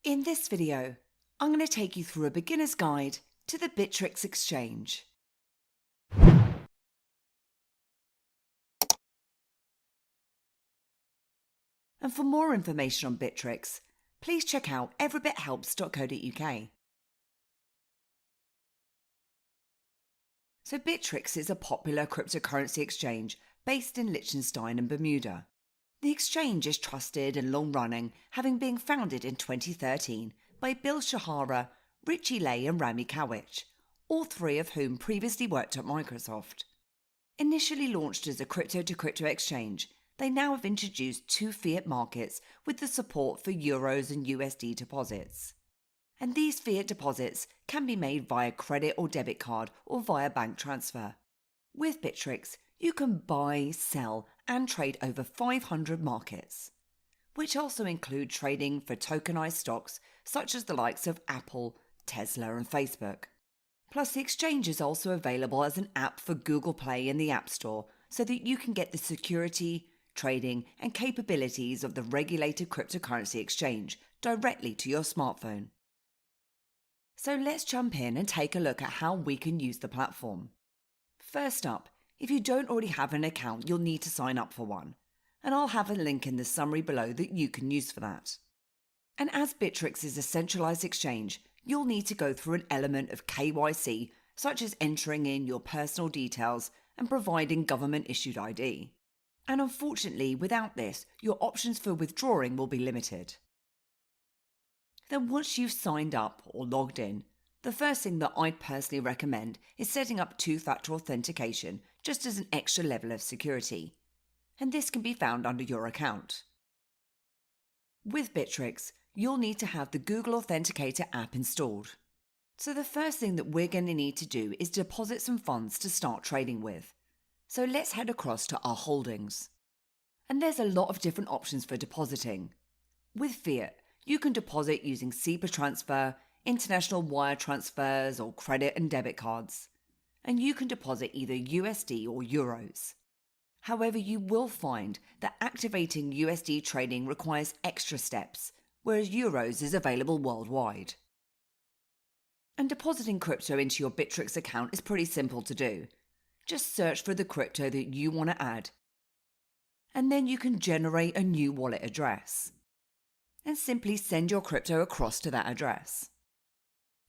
In this video, I'm going to take you through a beginner's guide to the Bittrex exchange. And for more information on Bittrex, please check out everybithelps.co.uk. So Bittrex is a popular cryptocurrency exchange based in Liechtenstein and Bermuda. The exchange is trusted and long-running, having been founded in 2013 by Bill Shahara, Richie Lay and Rami Kawich, all three of whom previously worked at Microsoft. Initially launched as a crypto-to-crypto exchange, they now have introduced two fiat markets with the support for euros and USD deposits. And these fiat deposits can be made via credit or debit card or via bank transfer. With Bittrex, you can buy, sell and trade over 500 markets, which also include trading for tokenized stocks such as the likes of Apple, Tesla and Facebook. Plus, the exchange is also available as an app for Google Play in the App Store so that you can get the security, trading and capabilities of the regulated cryptocurrency exchange directly to your smartphone. So let's jump in and take a look at how we can use the platform. First up, if you don't already have an account, you'll need to sign up for one, and I'll have a link in the summary below that you can use for that. And as Bittrex is a centralized exchange, you'll need to go through an element of KYC, such as entering in your personal details and providing government-issued ID. And unfortunately, without this, your options for withdrawing will be limited. Then once you've signed up or logged in, the first thing that I'd personally recommend is setting up two-factor authentication just as an extra level of security. And this can be found under your account. With Bittrex, you'll need to have the Google Authenticator app installed. So the first thing that we're going to need to do is deposit some funds to start trading with. So let's head across to our holdings. And there's a lot of different options for depositing. With fiat, you can deposit using SEPA transfer, international wire transfers or credit and debit cards. And you can deposit either USD or euros. However, you will find that activating USD trading requires extra steps, whereas euros is available worldwide. And depositing crypto into your Bittrex account is pretty simple to do. Just search for the crypto that you want to add. And then you can generate a new wallet address. And simply send your crypto across to that address.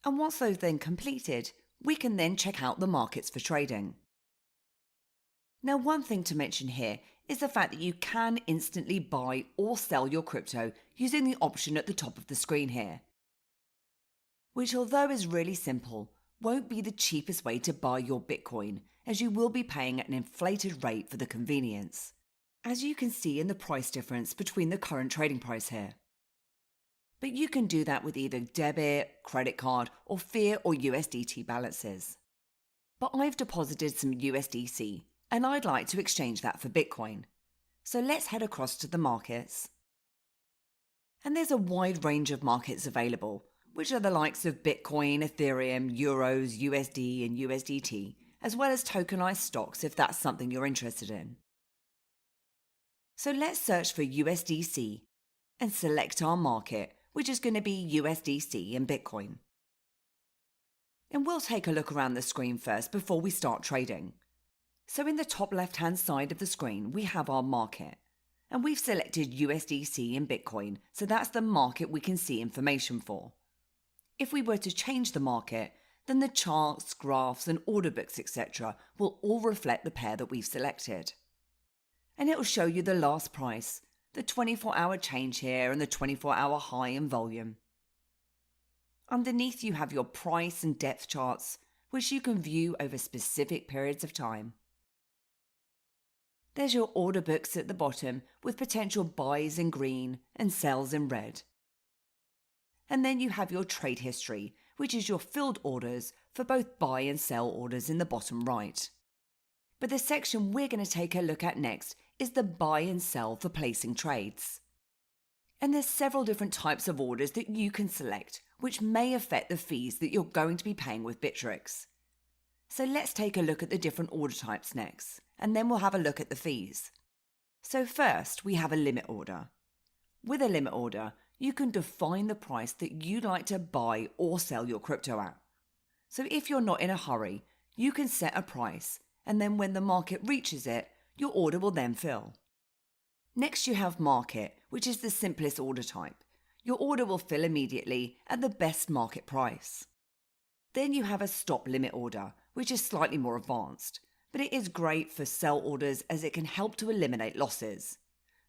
And once those then completed, we can then check out the markets for trading. Now, one thing to mention here is the fact that you can instantly buy or sell your crypto using the option at the top of the screen here, which, although is really simple, won't be the cheapest way to buy your Bitcoin, as you will be paying at an inflated rate for the convenience, as you can see in the price difference between the current trading price here. But you can do that with either debit, credit card, or fiat or USDT balances. But I've deposited some USDC, and I'd like to exchange that for Bitcoin. So let's head across to the markets. And there's a wide range of markets available, which are the likes of Bitcoin, Ethereum, Euros, USD, and USDT, as well as tokenized stocks if that's something you're interested in. So let's search for USDC and select our market, which is going to be USDC and Bitcoin. And we'll take a look around the screen first before we start trading. So in the top left-hand side of the screen, we have our market. And we've selected USDC and Bitcoin, so that's the market we can see information for. If we were to change the market, then the charts, graphs and order books, etc. will all reflect the pair that we've selected. And it will show you the last price, the 24-hour change here and the 24-hour high and volume. Underneath you have your price and depth charts, which you can view over specific periods of time. There's your order books at the bottom with potential buys in green and sells in red. And then you have your trade history, which is your filled orders for both buy and sell orders in the bottom right. But the section we're going to take a look at next is the buy and sell for placing trades. And there's several different types of orders that you can select, which may affect the fees that you're going to be paying with Bittrex. So let's take a look at the different order types next, and then we'll have a look at the fees. So first, we have a limit order. With a limit order, you can define the price that you'd like to buy or sell your crypto at. So if you're not in a hurry, you can set a price, and then when the market reaches it, your order will then fill. Next you have market, which is the simplest order type. Your order will fill immediately at the best market price. Then you have a stop limit order, which is slightly more advanced, but it is great for sell orders as it can help to eliminate losses.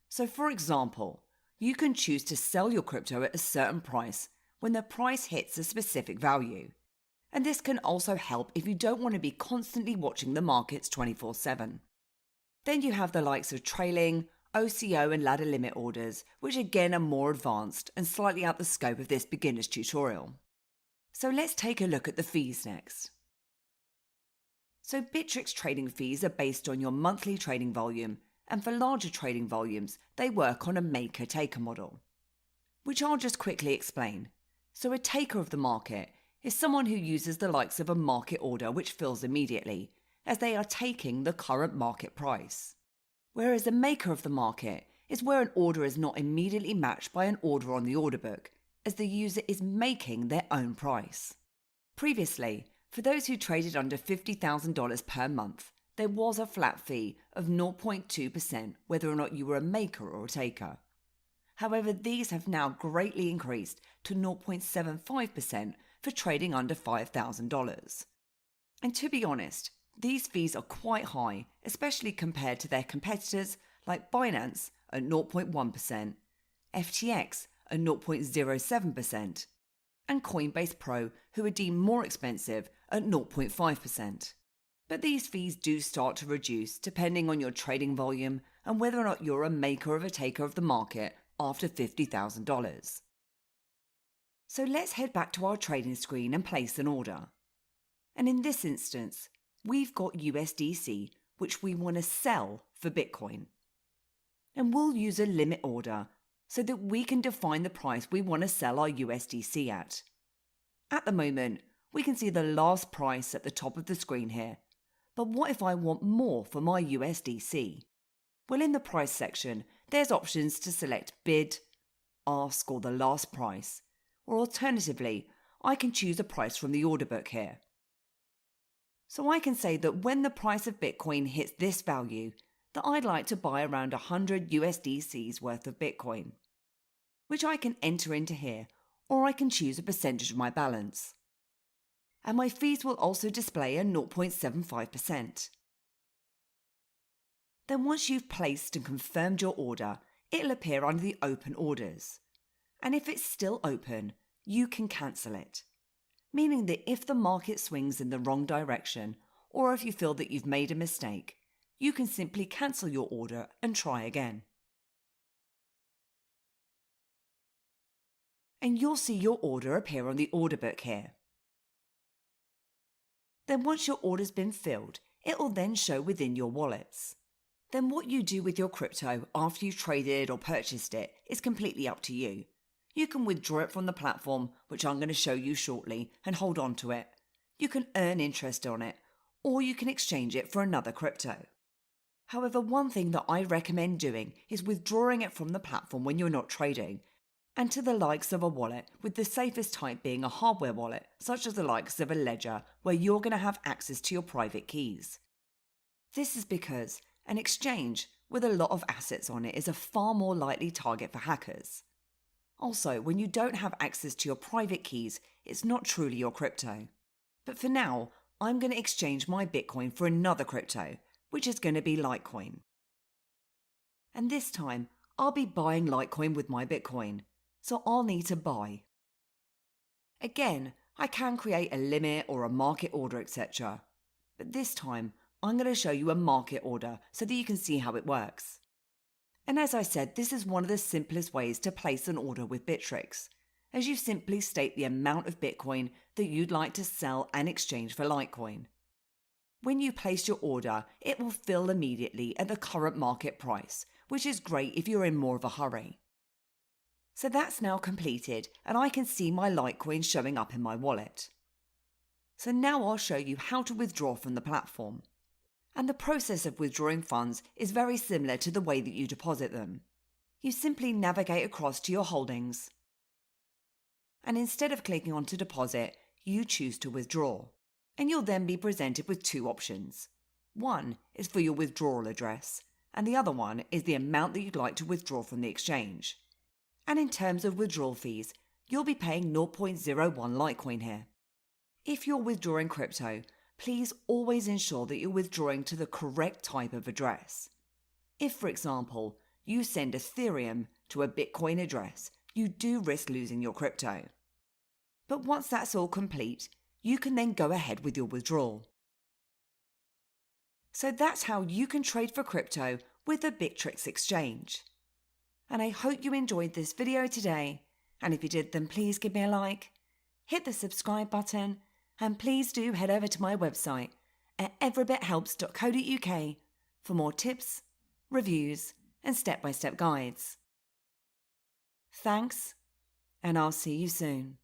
So for example, you can choose to sell your crypto at a certain price when the price hits a specific value. And this can also help if you don't want to be constantly watching the markets 24/7. Then you have the likes of trailing, OCO and ladder limit orders, which again are more advanced and slightly out the scope of this beginner's tutorial. So let's take a look at the fees next. So Bittrex trading fees are based on your monthly trading volume, and for larger trading volumes, they work on a maker-taker model, which I'll just quickly explain. So a taker of the market is someone who uses the likes of a market order which fills immediately, as they are taking the current market price. Whereas a maker of the market is where an order is not immediately matched by an order on the order book, as the user is making their own price. Previously, for those who traded under $50,000 per month, there was a flat fee of 0.2% whether or not you were a maker or a taker. However, these have now greatly increased to 0.75% for trading under $5,000. And to be honest, these fees are quite high, especially compared to their competitors like Binance at 0.1%, FTX at 0.07%, and Coinbase Pro, who are deemed more expensive at 0.5%. But these fees do start to reduce depending on your trading volume and whether or not you're a maker or a taker of the market after $50,000. So let's head back to our trading screen and place an order. And in this instance, we've got USDC, which we want to sell for Bitcoin. And we'll use a limit order so that we can define the price we want to sell our USDC at. At the moment, we can see the last price at the top of the screen here. But what if I want more for my USDC? Well, in the price section, there's options to select bid, ask, or the last price. Or alternatively, I can choose a price from the order book here. So I can say that when the price of Bitcoin hits this value, that I'd like to buy around 100 USDCs worth of Bitcoin, which I can enter into here, or I can choose a percentage of my balance. And my fees will also display a 0.75%. Then once you've placed and confirmed your order, it'll appear under the open orders. And if it's still open, you can cancel it. Meaning that if the market swings in the wrong direction, or if you feel that you've made a mistake, you can simply cancel your order and try again. And you'll see your order appear on the order book here. Then once your order's been filled, it will then show within your wallets. Then what you do with your crypto after you've traded or purchased it is completely up to you. You can withdraw it from the platform, which I'm going to show you shortly, and hold on to it. You can earn interest on it, or you can exchange it for another crypto. However, one thing that I recommend doing is withdrawing it from the platform when you're not trading, and to the likes of a wallet, with the safest type being a hardware wallet, such as the likes of a ledger, where you're going to have access to your private keys. This is because an exchange with a lot of assets on it is a far more likely target for hackers. Also, when you don't have access to your private keys, it's not truly your crypto. But for now, I'm going to exchange my Bitcoin for another crypto, which is going to be Litecoin. And this time, I'll be buying Litecoin with my Bitcoin, so I'll need to buy. Again, I can create a limit or a market order, etc. But this time, I'm going to show you a market order so that you can see how it works. And as I said, this is one of the simplest ways to place an order with Bittrex, as you simply state the amount of Bitcoin that you'd like to sell and exchange for Litecoin. When you place your order, it will fill immediately at the current market price, which is great if you're in more of a hurry. So that's now completed, and I can see my Litecoin showing up in my wallet. So now I'll show you how to withdraw from the platform. And the process of withdrawing funds is very similar to the way that you deposit them. You simply navigate across to your holdings, and instead of clicking on to deposit, you choose to withdraw. And you'll then be presented with two options. One is for your withdrawal address, and the other one is the amount that you'd like to withdraw from the exchange. And in terms of withdrawal fees, you'll be paying 0.01 Litecoin here. If you're withdrawing crypto, please always ensure that you're withdrawing to the correct type of address. If, for example, you send Ethereum to a Bitcoin address, you do risk losing your crypto. But once that's all complete, you can then go ahead with your withdrawal. So that's how you can trade for crypto with the Bittrex exchange. And I hope you enjoyed this video today, and if you did, then please give me a like, hit the subscribe button, and please do head over to my website at everybithelps.co.uk for more tips, reviews, and step-by-step guides. Thanks, and I'll see you soon.